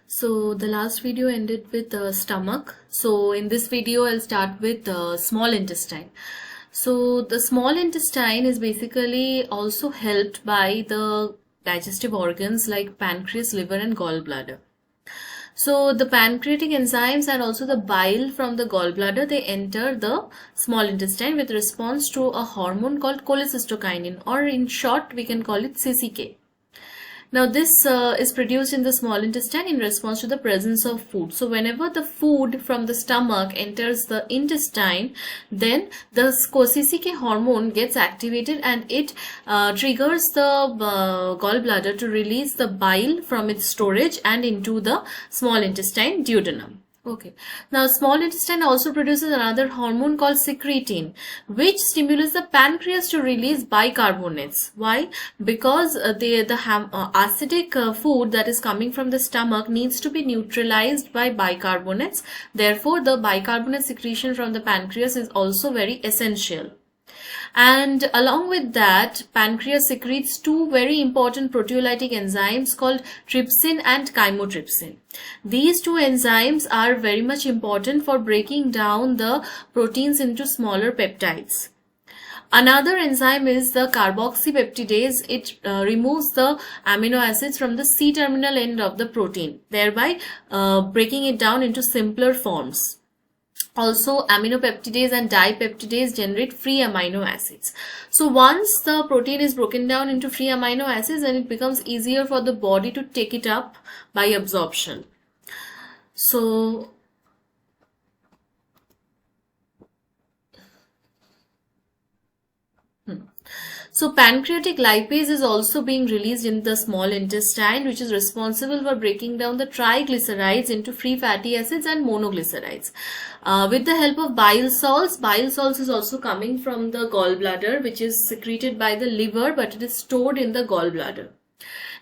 So the last video ended with the stomach. So in this video I'll start with the small intestine. So the small intestine is basically also helped by the digestive organs like pancreas, liver and gallbladder. So the pancreatic enzymes and also the bile from the gallbladder, they enter the small intestine with response to a hormone called cholecystokinin, or in short we can call it CCK. Now this is produced in the small intestine in response to the presence of food. So whenever the food from the stomach enters the intestine, then the CCK hormone gets activated and it triggers the gallbladder to release the bile from its storage and into the small intestine duodenum. Okay. Now, small intestine also produces another hormone called secretin, which stimulates the pancreas to release bicarbonates. Why? Because the acidic food that is coming from the stomach needs to be neutralized by bicarbonates. Therefore, the bicarbonate secretion from the pancreas is also very essential. And along with that, pancreas secretes two very important proteolytic enzymes called trypsin and chymotrypsin. These two enzymes are very much important for breaking down the proteins into smaller peptides. Another enzyme is the carboxypeptidase. It removes the amino acids from the C-terminal end of the protein, thereby breaking it down into simpler forms. Also, aminopeptidase and dipeptidase generate free amino acids. So once the protein is broken down into free amino acids, then it becomes easier for the body to take it up by absorption. So pancreatic lipase is also being released in the small intestine, which is responsible for breaking down the triglycerides into free fatty acids and monoglycerides. With the help of bile salts is also coming from the gallbladder, which is secreted by the liver, but it is stored in the gallbladder.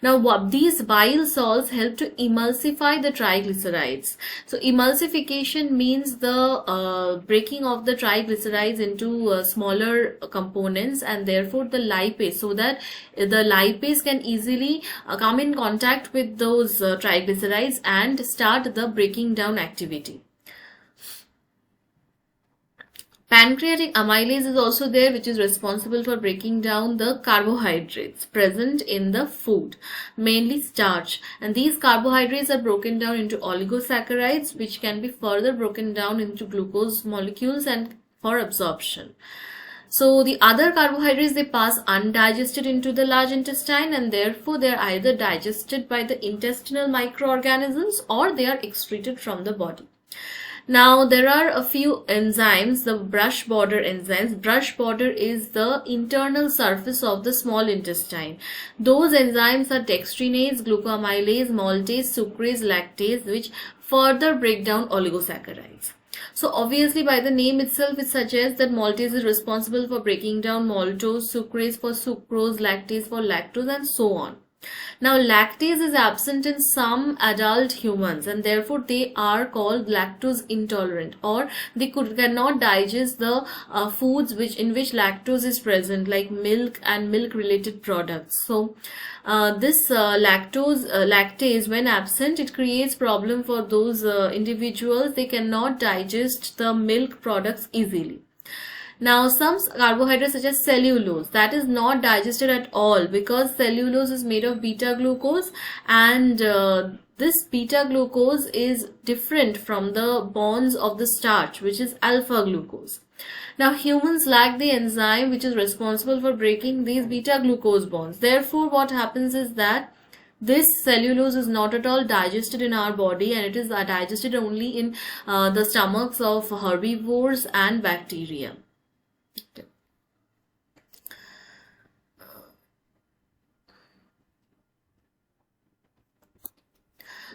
Now, these bile salts help to emulsify the triglycerides. So, emulsification means the breaking of the triglycerides into smaller components, and therefore the lipase, so that the lipase can easily come in contact with those triglycerides and start the breaking down activity. Pancreatic amylase is also there, which is responsible for breaking down the carbohydrates present in the food, mainly starch. And these carbohydrates are broken down into oligosaccharides, which can be further broken down into glucose molecules and for absorption. So the other carbohydrates, they pass undigested into the large intestine, and therefore they are either digested by the intestinal microorganisms or they are excreted from the body. Now, there are a few enzymes, the brush border enzymes. Brush border is the internal surface of the small intestine. Those enzymes are dextrinase, glucoamylase, maltase, sucrase, lactase, which further break down oligosaccharides. So, obviously, by the name itself, it suggests that maltase is responsible for breaking down maltose, sucrase for sucrose, lactase for lactose, and so on. Now, lactase is absent in some adult humans, and therefore they are called lactose intolerant, or they cannot digest the foods in which lactose is present, like milk and milk related products. So this lactase, when absent, it creates problem for those individuals. They cannot digest the milk products easily. Now, some carbohydrates such as cellulose, that is not digested at all, because cellulose is made of beta glucose, and this beta glucose is different from the bonds of the starch, which is alpha glucose. Now, humans lack the enzyme which is responsible for breaking these beta glucose bonds. Therefore, what happens is that this cellulose is not at all digested in our body, and it is digested only in the stomachs of herbivores and bacteria.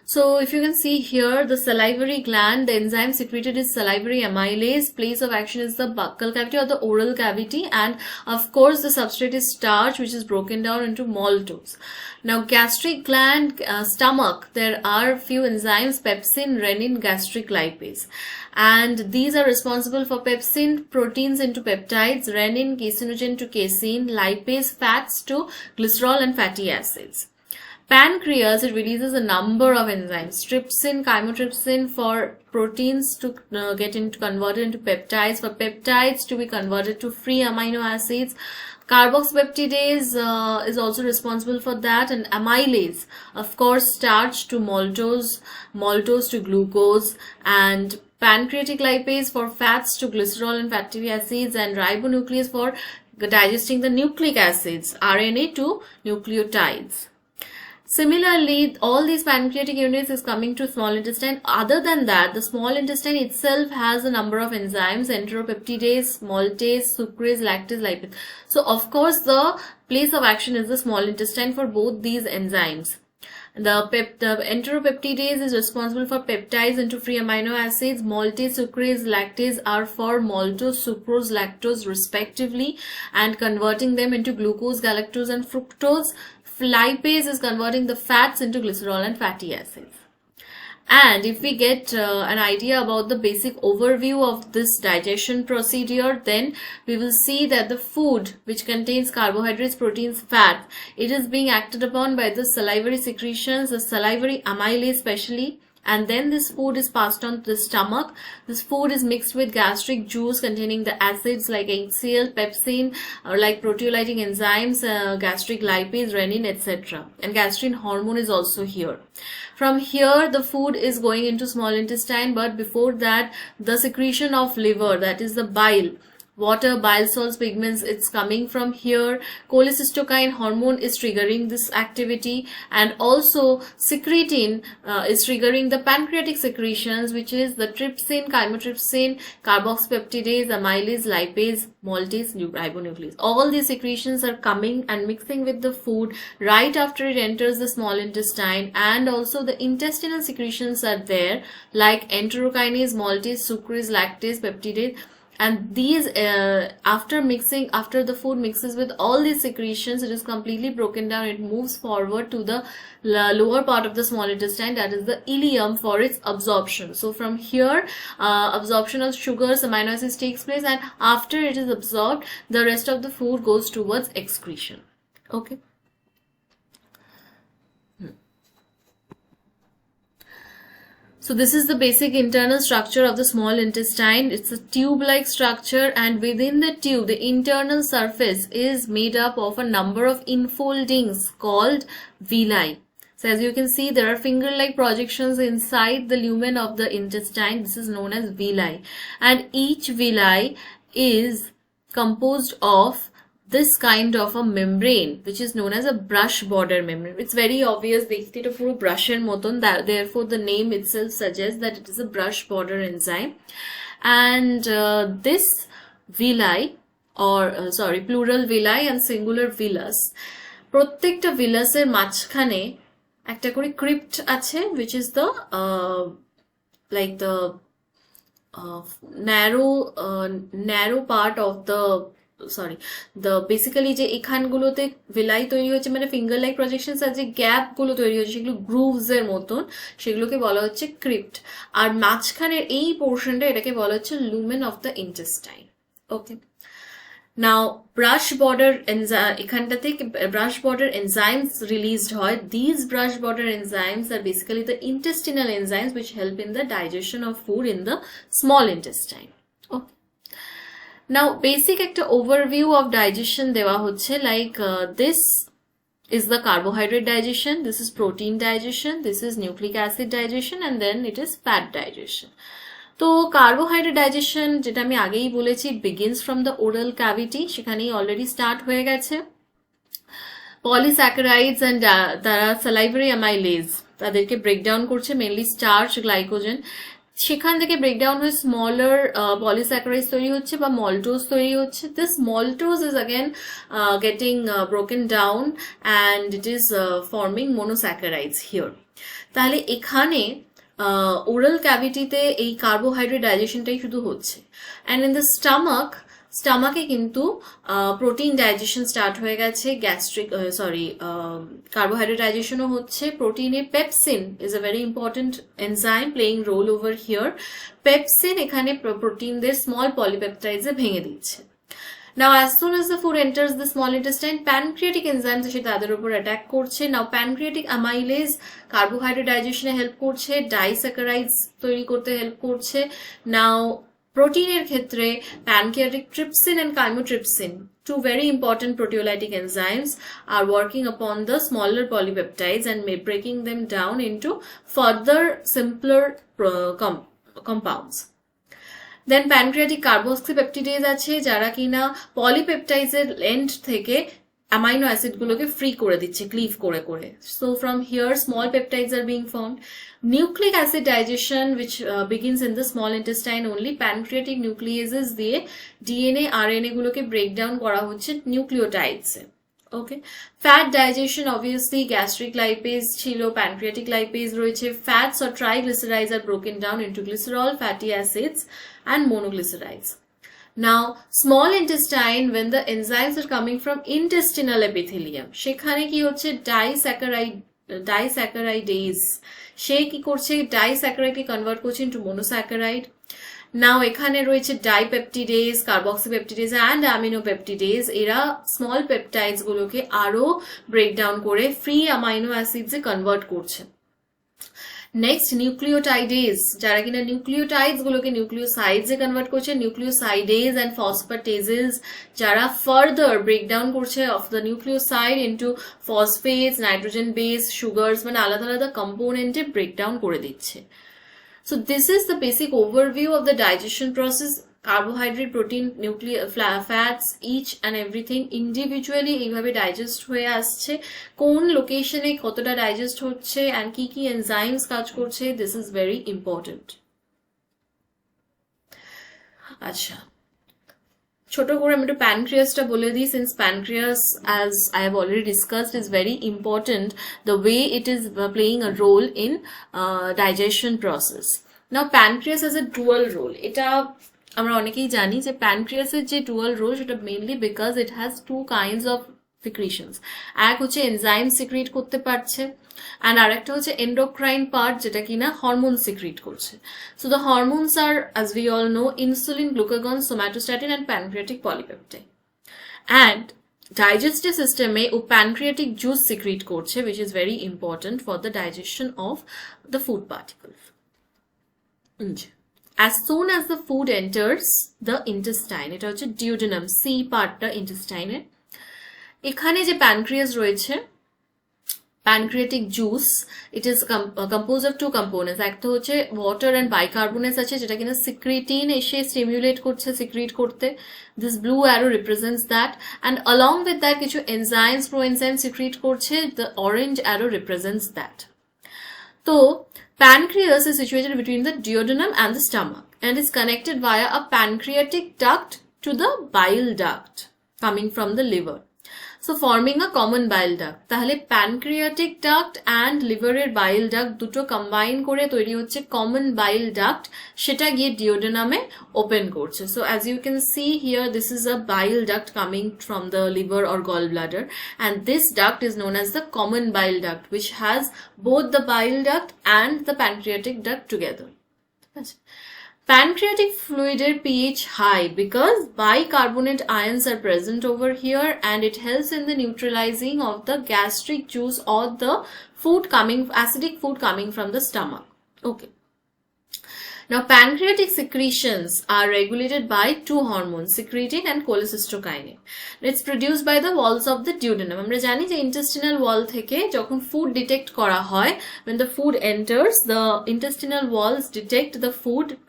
So if you can see here, the salivary gland, the enzyme secreted is salivary amylase. Place of action is the buccal cavity or the oral cavity, and of course the substrate is starch, which is broken down into maltose. Now, gastric gland, stomach, there are few enzymes: pepsin, renin, gastric lipase, and these are responsible for pepsin, proteins into peptides, renin, casinogen to casein, lipase, fats to glycerol and fatty acids. Pancreas, it releases a number of enzymes, trypsin, chymotrypsin for proteins to converted into peptides, for peptides to be converted to free amino acids. Carboxypeptidase is also responsible for that, and amylase, of course, starch to maltose, maltose to glucose, and pancreatic lipase for fats to glycerol and fatty acids, and ribonuclease for digesting the nucleic acids, RNA to nucleotides. Similarly, all these pancreatic units is coming to small intestine. Other than that, the small intestine itself has a number of enzymes, enteropeptidase, maltase, sucrase, lactase, lipase. So, of course, the place of action is the small intestine for both these enzymes. The enteropeptidase is responsible for peptides into free amino acids. Maltase, sucrase, lactase are for maltose, sucrose, lactose respectively, and converting them into glucose, galactose and fructose. Lipase is converting the fats into glycerol and fatty acids. And if we get an idea about the basic overview of this digestion procedure, then we will see that the food which contains carbohydrates, proteins, fats, it is being acted upon by the salivary secretions, the salivary amylase especially, and then this food is passed on to the stomach. This food is mixed with gastric juice containing the acids like HCl, pepsin, or like proteolytic enzymes, gastric lipase, renin, etc. And gastrin hormone is also here. From here, the food is going into small intestine, but before that, the secretion of liver, that is the bile, water, bile salts, pigments, it's coming from here. Cholecystokine hormone is triggering this activity, and also secretin is triggering the pancreatic secretions, which is the trypsin, chymotrypsin, carboxypeptidase, amylase, lipase, maltase, ribonuclease. All these secretions are coming and mixing with the food right after it enters the small intestine, and also the intestinal secretions are there like enterokinase, maltase, sucrase, lactase, peptidase. And these, after the food mixes with all these secretions, it is completely broken down. It moves forward to the lower part of the small intestine, that is the ileum, for its absorption. So from here, absorption of sugars, amino acids takes place, and after it is absorbed, the rest of the food goes towards excretion. Okay. So this is the basic internal structure of the small intestine. It's a tube-like structure, and within the tube, the internal surface is made up of a number of infoldings called villi. So as you can see, there are finger-like projections inside the lumen of the intestine. This is known as villi. And each villi is composed of this kind of a membrane, which is known as a brush border membrane. It's very obvious, দেখতে এটা পুরো ব্রাশের মতন, therefore the name itself suggests that it is a brush border enzyme. And this villi, or plural villi and singular villus, প্রত্যেকটা villusের মাঝখানে একটা করে crypt আছে, which is the like the narrow part of the basically যে এখানগুলোতে villi তৈরি হচ্ছে, মানে finger like projections আর যে গ্যাপ গুলো তৈরি হচ্ছে সেগুলো গ্রুভস এর মতন, সেগুলোকে বলা হচ্ছে ক্রিপ্ট। আর মাঝখানের এই পোর্শনটা, এটাকে বলা হচ্ছে lumen of the intestine. Okay, now brush border এখানটা থেকে ব্রাশ বর্ডার এনজাইমস রিলিজড হয়। This brush border enzymes are basically the intestinal enzymes which help in the digestion of food in the small intestine. Okay. Now, basic একটা overview of digestion দেওয়া হচ্ছে, like this is the carbohydrate digestion, this is protein digestion, this is nucleic acid digestion, and then it is fat digestion. তো carbohydrate digestion যেটা আমি আগেই বলেছি, begins from the oral cavity, সেখানেই already start হয়ে গেছে। Polysaccharides and তারা salivary amylase তাদেরকে breakdown করছে, mainly starch, glycogen, সেখান থেকে ব্রেকডাউন হয়ে স্মলার পলিস্যাকারাইডস তৈরি হচ্ছে বা মল্টোজ তৈরি হচ্ছে। This maltose is again getting broken down and it is forming monosaccharides here. তাহলে এখানে ওরাল ক্যাভিটিতে এই কার্বোহাইড্রেট ডাইজেশনটাই শুধু হচ্ছে, অ্যান্ড ইন দ্য স্টামাকে কিন্তু প্রোটিন ডাইজেশন স্টার্ট হয়ে গেছে, কার্বোহাইড্রেট ডাইজেশনও হচ্ছে। প্রোটিনে pepsin is a very important enzyme playing role over here. Pepsin এখানে প্রোটিনদের স্মল পলিপেপটাইডসে ভেঙে দিচ্ছে। Now as soon as the food enters the small intestine, pancreatic enzymes এসে তাদের উপর অ্যাটাক করছে. Now pancreatic amylase carbohydrate digestion এ help করছে, disaccharides তৈরি করতে হেল্প করছে. Now প্রোটিনের ক্ষেত্রে pancreatic trypsin and chymotrypsin, two very important proteolytic enzymes, are working upon the smaller polypeptides and breaking them down into further simpler compounds. Then pancreatic carboxypeptidase আছে যারা কিনা polypeptides এর end থেকে amino acid গুলোকে free করে দিচ্ছে cleave করে করে. So from here small peptides are being formed. Nucleic acid digestion which begins in the small intestine only, pancreatic nucleases দিয়ে DNA RNA গুলোকে break down করা হচ্ছে nucleotides এ. Okay, fat digestion obviously gastric lipase ছিল, pancreatic lipase রয়েছে. Fats or triglycerides are broken down into glycerol, fatty acids and monoglycerides. Now small intestine, when the enzymes are coming from intestinal epithelium, সেখানে কি হচ্ছে disaccharidase, সে কি করছে disaccharide কে convert করছে into monosaccharide. Now এখানে রয়েছে dipeptidase, carboxypeptidase and aminopeptidase, এরা small peptides গুলোকে আরো breakdown করে free amino acids এ কনভার্ট করছে. Next nucleotidase, যারা কিনা nucleotides গুলোকে nucleosides এ কনভার্ট করছে, nucleosidase and phosphatases যারা further breakdown করছে of the nucleoside into phosphates, nitrogen base, sugars, মানে আলাদা আলাদা component এ breakdown করে দিচ্ছে. So this is the basic overview of the digestion process. Carbohydrate, protein, fats, each and everything individually এইভাবে digest হয়ে আসছে, কোন লোকেশনে কতটা digest হচ্ছে and কি কি enzymes কাজ করছে, this is very important. আচ্ছা, ছোট করে আমি একটু প্যানক্রিয়াসটা বলে দিই. Since pancreas, as I have already discussed, is very important, the way it is playing a role in digestion process. Now pancreas has a dual role. এটা আমরা অনেকেই জানি যে প্যানক্রিয়াসের যে ডুয়াল রোল সেটা mainly because it has two kinds of secretions. এক হচ্ছে এনজাইম সিক্রিট করতে পারছে অ্যান্ড আরেকটা হচ্ছে এন্ডোক্রাইন পার্ট যেটা কিনা হরমোন সিক্রিট করছে. So the hormones are as we all know insulin, glucagon, somatostatin and pancreatic polypeptide. And digestive সিস্টেমে ও প্যানক্রিয়াটিক জুস সিক্রিট করছে which is very important for the digestion of the food particles. As soon as the food enters the intestine, এটা হচ্ছে duodenum, C পার্টটা intestine এর, এখানে যে pancreas রয়েছে, pancreatic juice, it is composed of two components. একটা হচ্ছে water and bicarbonate আছে যেটা কিনা secretin এসে stimulate করছে secrete করতে. This blue arrow represents that, and along with that কিছু enzymes, proenzymes secrete করছে, the orange arrow represents that. So pancreas is situated between the duodenum and the stomach and is connected via a pancreatic duct to the bile duct coming from the liver. So forming a common bile duct. তাহলে pancreatic duct and liver এর bile duct দুটো combine করে তৈরি হচ্ছে common bile duct, সেটা গিয়ে duodenum এ open করছে. So as you can see here, this is a bile duct coming from the liver or gallbladder, and this duct is known as the common bile duct, which has both the bile duct and the pancreatic duct together. Pancreatic fluid pH high because bicarbonate ions are present over here, and it helps in the neutralizing of the gastric juice or the acidic food coming from the stomach. Okay. Now pancreatic secretions are regulated by two hormones, secretin and cholecystokinin. It's produced by the walls of the duodenum. আমরা জানি যে intestinal wall থেকে যখন food detect করা হয়, when the food enters, the intestinal walls detect the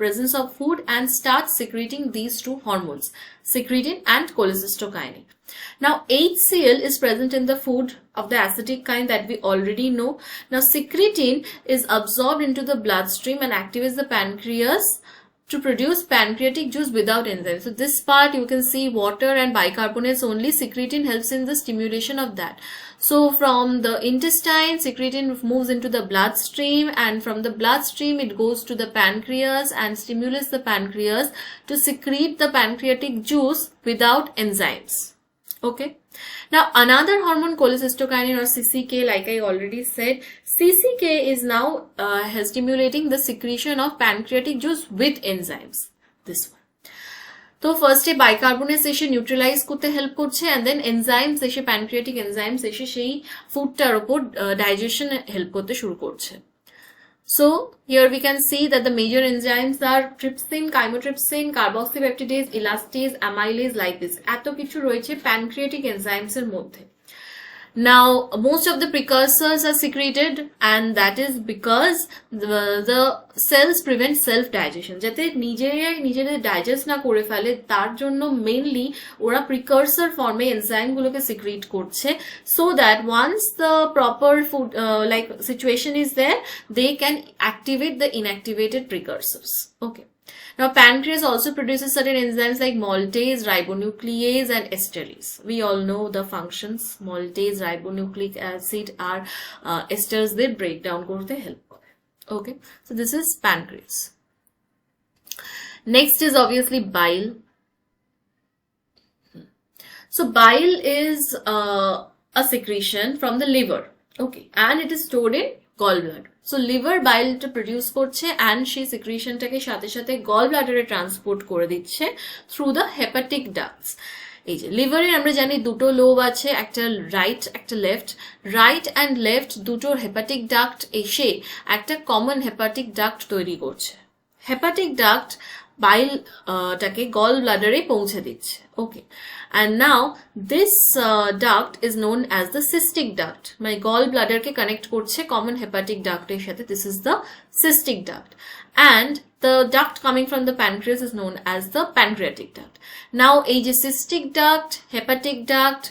presence of food and start secreting these two hormones, secretin and cholecystokinin. Now HCl is present in the food of the acidic kind that we already know. Now secretin is absorbed into the bloodstream and activates the pancreas to produce pancreatic juice without enzymes. So this part you can see water and bicarbonates only. Secretin helps in the stimulation of that. So from the intestine, secretin moves into the bloodstream, and from the bloodstream it goes to the pancreas and stimulates the pancreas to secrete the pancreatic juice without enzymes. Okay. Now another hormone, cholecystokinin or CCK, like I already said, CCK is now stimulating the secretion of pancreatic juice with enzymes. This one. তো ফার্স্টে বাইকার্বনেটস এসে neutralise করতে help করছে and then enzymes এসে pancreatic enzymes এসে সেই ফুডটার উপর digestion help করতে শুরু করছে. So here we can see that the major enzymes are trypsin, chymotrypsin, carboxypeptidase, elastase, amylase, like this. এত কিছু রয়েছে প্যানক্রিয়াটিক এনজাইমস এর মধ্যে. Now most of the precursors are secreted and that is because the cells prevent self digestion. যাতে নিজেরাই digest না করে ফেলে তার জন্য মেইনলি ওরা প্রিকারসর ফর্মে এনজাইম গুলোকে সিক্রিট করছে so that once the proper food like situation is there they can activate the inactivated precursors. Okay. Now, pancreas also produces certain enzymes like maltase, ribonuclease, and esterase. We all know the functions. Maltase, ribonucleic acid are esters. They break down korte help. Okay, so this is pancreas. Next is obviously bile. So bile is a secretion from the liver. Okay, and it is stored in gallbladder. So liver bile to produce করছে and সেই secretionটাকে সাথে সাথে gallbladder transport করে দিচ্ছে through the hepatic ducts. এই যে লিভারে আমরা জানি দুটো লোব আছে, একটা রাইট একটা লেফট. রাইট অ্যান্ড লেফট দুটোর হেপাটিক ডাক্ট এসে একটা কমন হেপাটিক ডাক্ট তৈরি করছে. হেপাটিক ডাক্ট বাইলটাকে গল ব্লাডারে পৌঁছে দিচ্ছে. ওকে, and now this duct is known as the cystic duct. মানে gall bladder কে connect করছে common hepatic duct এর সাথে. This is the cystic duct. And the duct coming from the pancreas is known as the pancreatic duct. Now এই যে cystic duct, hepatic duct,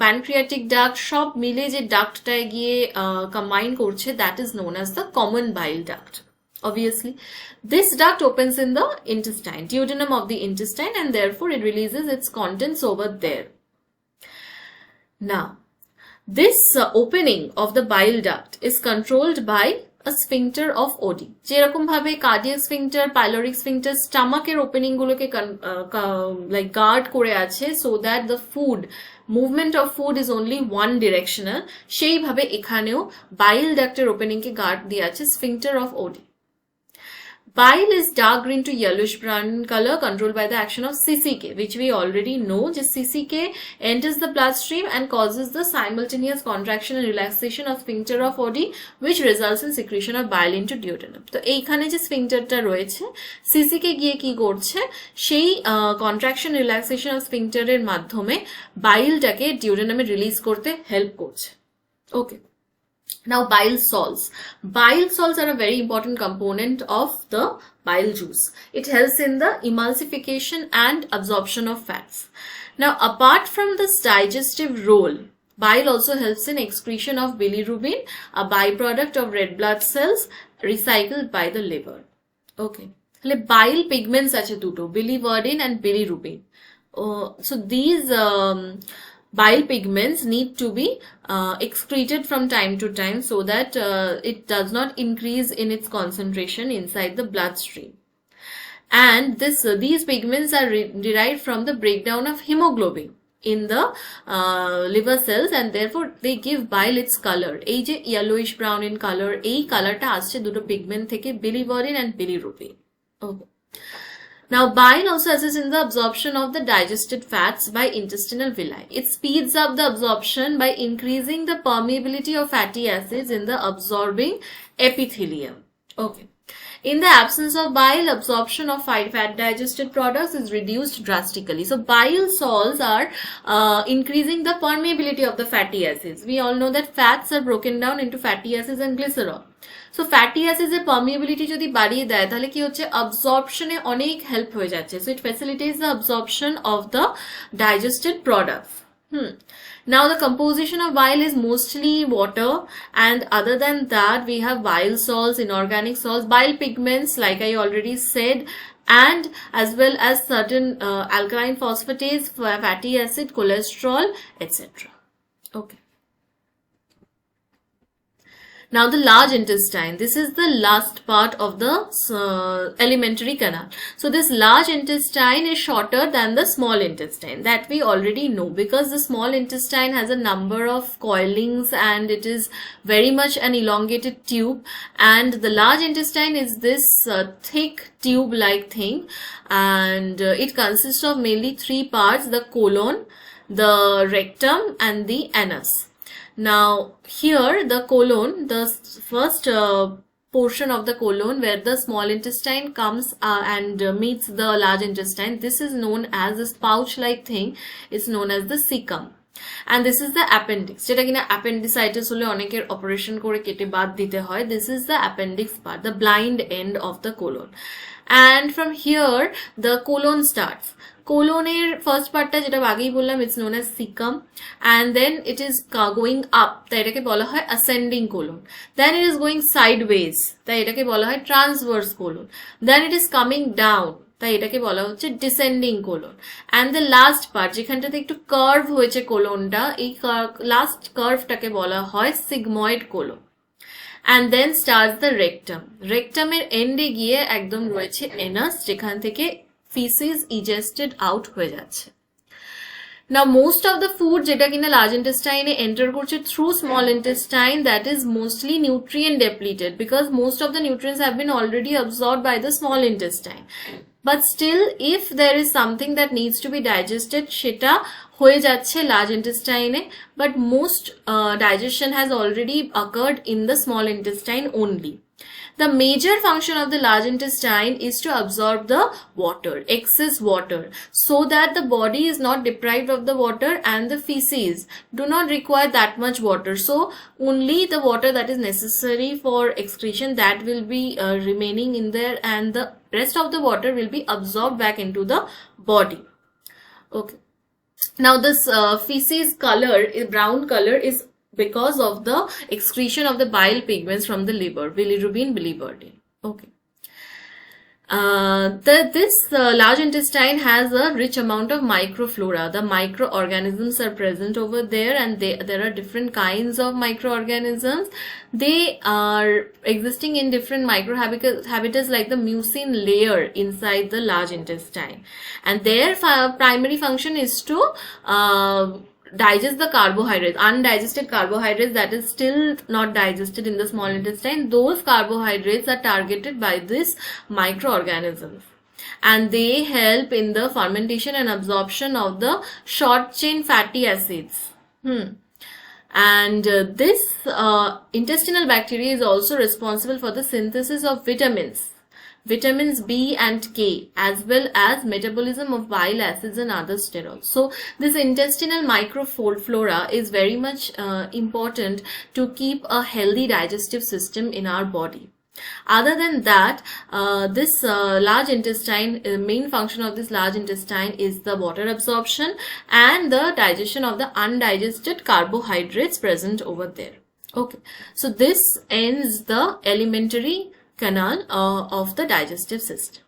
pancreatic duct সব মিলে যে ductটায় গিয়ে combine করছে, that is known as the common bile duct. Obviously, this duct opens in the intestine, duodenum of the intestine, and therefore it releases its contents over there. Now, this opening of the bile duct is controlled by a sphincter of Oddi. যেরকম ভাবে cardiac sphincter, pyloric sphincter, stomach এর opening গুলোকে like guard করে আছে so that the food movement of food is only one directional. সেই ভাবে এখানেও bile duct এর opening কে guard দিয়ে আছে sphincter of Oddi. Bile is dark green to yellowish brown in color, controlled by the action of CCK, which we already know. Just CCK enters the bloodstream and causes the simultaneous contraction and relaxation of sphincter of Oddi, which results in secretion of bile into duodenum. তো এইখানে যে স্ফিংক্টারটা রয়েছে, CCK গিয়ে কি করছে, সেই contraction relaxation of sphincter এর মাধ্যমে বাইলটাকে ডিওডেনামে রিলিজ করতে হেল্প করছে. ওকে. Now bile salts. Bile salts are a very important component of the bile juice. It helps in the emulsification and absorption of fats. Now apart from this digestive role, bile also helps in excretion of bilirubin, a byproduct of red blood cells recycled by the liver. Okay. Bile pigments আছে দুটো, biliverdin and bilirubin. So these bile pigments need to be excreted from time to time so that it does not increase in its concentration inside the bloodstream. And these pigments are derived from the breakdown of hemoglobin in the liver cells and therefore they give bile its color. এই যে yellowish brown in color, এই কালারটা আসছে দুটো pigment থেকে, biliverdin and bilirubin. Okay. Now, bile also assists in the absorption of the digested fats by intestinal villi. It speeds up the absorption by increasing the permeability of fatty acids in the absorbing epithelium. Okay. In the absence of bile, absorption of fat digested products is reduced drastically. So, bile salts are increasing the permeability of the fatty acids. We all know that fats are broken down into fatty acids and glycerol. So fatty acids এর permeability যদি বাড়িয়ে দেয় তাহলে কি হচ্ছে, absorption এ অনেক help হয়ে যাচ্ছে. So it facilitates the absorption of the digested products. Now the composition of bile is mostly water, and other than that we have bile salts, inorganic salts, bile pigments like I already said, and as well as certain alkaline phosphatase, fatty acid, cholesterol, etc. Okay. Now the large intestine, this is the last part of the alimentary canal. So this large intestine is shorter than the small intestine, that we already know, because the small intestine has a number of coilings and it is very much an elongated tube, and the large intestine is this thick tube like thing, and it consists of mainly three parts: the colon, the rectum and the anus. Now here the colon, the first portion of the colon where the small intestine comes and meets the large intestine, this is known as this pouch like thing, is known as the cecum. And this is the appendix, যেটা কিনা appendicitis হলে অনেকের operation করে কেটে বাদ দিতে হয়. This is the appendix part, the blind end of the colon. And from here the colon starts. কোলনের ফার্স্ট পার্টটা যেটা আগেই বললাম, it's known as caecum, and then it is going up, তাই এটাকে বলা হয় ascending colon. Then it is going sideways, তাই এটাকে বলা হয় transverse colon. Then it is coming down, তাই এটাকে বলা হচ্ছে descending colon. And the last part, যেখানটাতে একটু কার্ভ হয়েছে কোলনটা, এই লাস্ট কার্ভটাকে বলা হয় sigmoid colon. And then starts the rectum. Rectum এর এন্ডে গিয়ে একদম রয়েছে এনাস, যেখান থেকে feces egested out হয়ে যাচ্ছে। Now most of the food যেটা কিনা large intestine এ enter করছে through small intestine, that is mostly nutrient depleted, because most of the nutrients have been already absorbed by the small intestine. But still, if there is something that needs to be digested, সেটা হয়ে যাচ্ছে large intestine A, but most digestion has already occurred in the small intestine only. The major function of the large intestine is to absorb the water, excess water, so that the body is not deprived of the water and the feces do not require that much water. So only the water that is necessary for excretion, that will be remaining in there, and the rest of the water will be absorbed back into the body. Okay. Now this feces color, brown color, is because of the excretion of the bile pigments from the liver, bilirubin, biliverdin. Okay. This large intestine has a rich amount of microflora. The microorganisms are present over there, and there are different kinds of microorganisms. They are existing in different microhabitats like the mucin layer inside the large intestine, and their primary function is to digest the carbohydrates, undigested carbohydrates that is still not digested in the small intestine. Those carbohydrates are targeted by these microorganisms, and they help in the fermentation and absorption of the short chain fatty acids. And this intestinal bacteria is also responsible for the synthesis of vitamins B and K, as well as metabolism of bile acids and other sterols. So this intestinal microflora is very much important to keep a healthy digestive system in our body. Other than that, this large intestine, main function of this large intestine is the water absorption and the digestion of the undigested carbohydrates present over there. Okay, so this ends the alimentary canal of the digestive system.